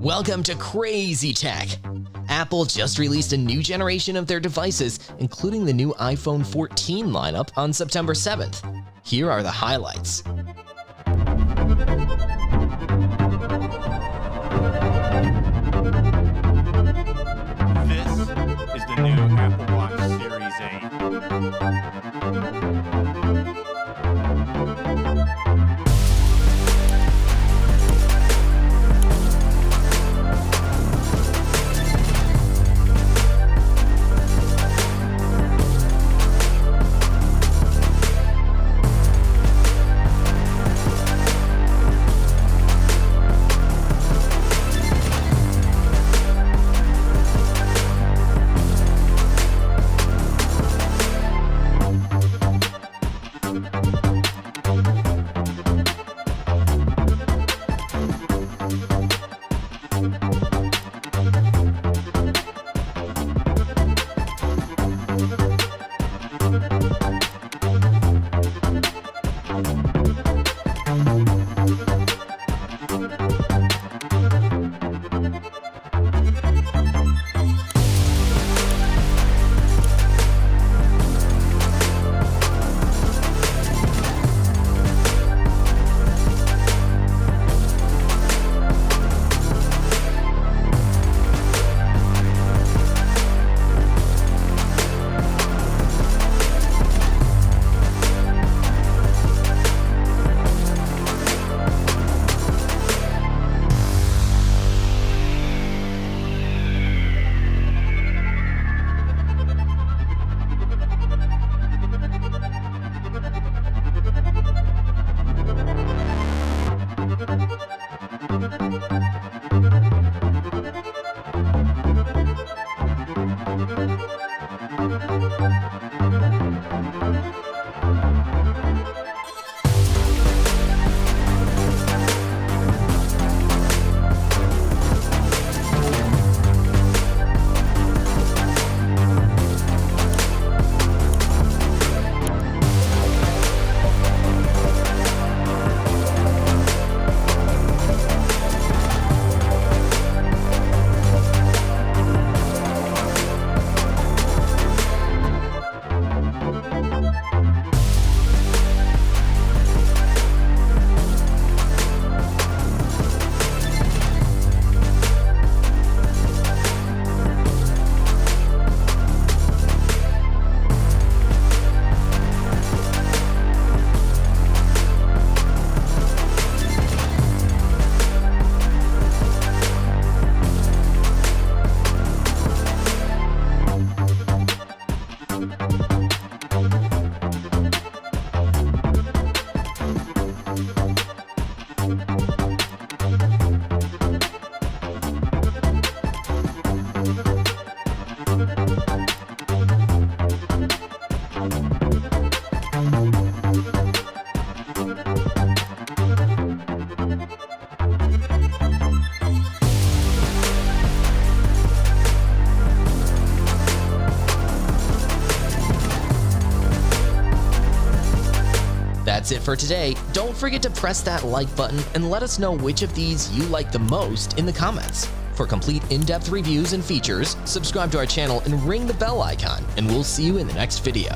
Welcome to Crazy Tech. Apple just released a new generation of their devices, including the new iPhone 14 lineup on September 7th. Here are the highlights. This is the new Apple Watch Series 8. That's it for today. Don't forget to press that like button and let us know which of these you like the most in the comments. For complete in-depth reviews and features, subscribe to our channel and ring the bell icon, and we'll see you in the next video.